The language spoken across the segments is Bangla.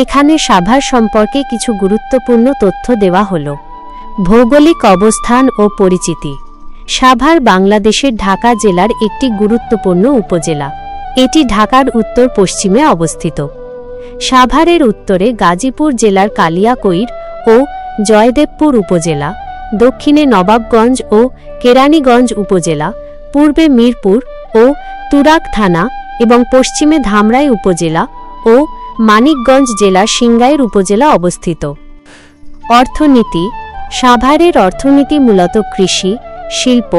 এখানে সাভার সম্পর্কে কিছু গুরুত্বপূর্ণ তথ্য দেওয়া হলো। ভৌগোলিক অবস্থান ও পরিচিতি। সাভার বাংলাদেশের ঢাকা জেলার একটি গুরুত্বপূর্ণ উপজেলা। এটি ঢাকার উত্তর পশ্চিমে অবস্থিত। সাভারের উত্তরে গাজীপুর জেলার কালিয়াকৈর ও জয়দেবপুর উপজেলা, দক্ষিণে নবাবগঞ্জ ও কেরানীগঞ্জ উপজেলা, পূর্বে মিরপুর ও তুরাগ থানা এবং পশ্চিমে ধামরাই উপজেলা ও মানিকগঞ্জ জেলার সিংগাইর উপজেলা অবস্থিত। অর্থনীতি। সাভারের অর্থনীতি মূলত কৃষি, শিল্প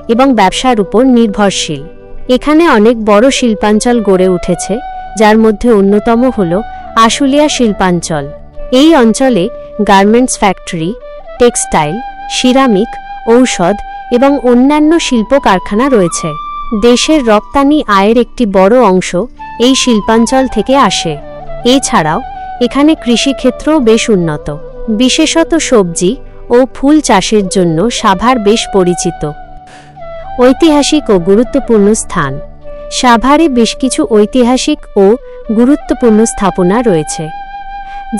এবং ব্যবসার উপর নির্ভরশীল। এখানে অনেক বড় শিল্পাঞ্চল গড়ে উঠেছে, যার মধ্যে অন্যতম হল আশুলিয়া শিল্পাঞ্চল। এই অঞ্চলে গার্মেন্টস ফ্যাক্টরি, টেক্সটাইল, সিরামিক, ঔষধ এবং অন্যান্য শিল্প কারখানা রয়েছে। দেশের রপ্তানি আয়ের একটি বড় অংশ এই শিল্পাঞ্চল থেকে আসে। এছাড়াও এখানে কৃষিক্ষেত্রও বেশ উন্নত, বিশেষত সবজি ও ফুল চাষের জন্য সাভার বেশ পরিচিত। ঐতিহাসিক ও গুরুত্বপূর্ণ স্থান। সাভারে বেশ কিছু ঐতিহাসিক ও গুরুত্বপূর্ণ স্থাপনা রয়েছে।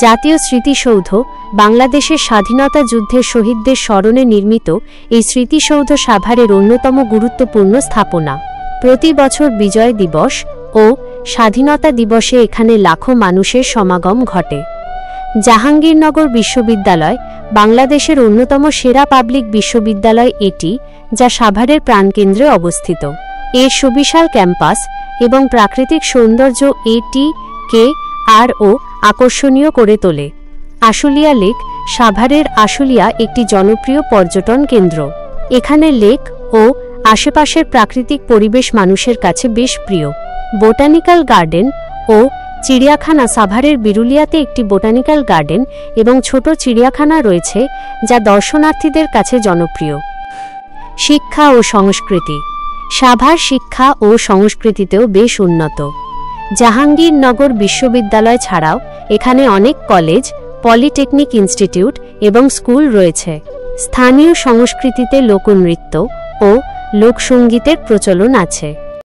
জাতীয় স্মৃতিসৌধ। বাংলাদেশের স্বাধীনতা যুদ্ধের শহীদদের স্মরণে নির্মিত এই স্মৃতিসৌধ সাভারের অন্যতম গুরুত্বপূর্ণ স্থাপনা। প্রতি বছর বিজয় দিবস ও স্বাধীনতা দিবসে এখানে লাখো মানুষের সমাগম ঘটে। জাহাঙ্গীরনগর বিশ্ববিদ্যালয়। বাংলাদেশের অন্যতম সেরা পাবলিক বিশ্ববিদ্যালয় এটি, যা সাভারের প্রাণকেন্দ্রে অবস্থিত। এর সুবিশাল ক্যাম্পাস এবং প্রাকৃতিক সৌন্দর্য এটিকে আরও আকর্ষণীয় করে তোলে। আশুলিয়া লেক। সাভারের আশুলিয়া একটি জনপ্রিয় পর্যটন কেন্দ্র। এখানে লেক ও আশেপাশের প্রাকৃতিক পরিবেশ মানুষের কাছে বেশ প্রিয়। বোটানিক্যাল গার্ডেন ও চিড়িয়াখানা। সাভারের বিরুলিয়াতে একটি বোটানিক্যাল গার্ডেন এবং ছোট চিড়িয়াখানা রয়েছে, যা দর্শনার্থীদের কাছে জনপ্রিয়। শিক্ষা ও সংস্কৃতি। সাভার শিক্ষা ও সংস্কৃতিতেও বেশ উন্নত। জাহাঙ্গীরনগর বিশ্ববিদ্যালয় ছাড়াও এখানে অনেক কলেজ, পলিটেকনিক ইনস্টিটিউট এবং স্কুল রয়েছে। স্থানীয় সংস্কৃতিতে লোকনৃত্য ও লোকসঙ্গীতের প্রচলন আছে।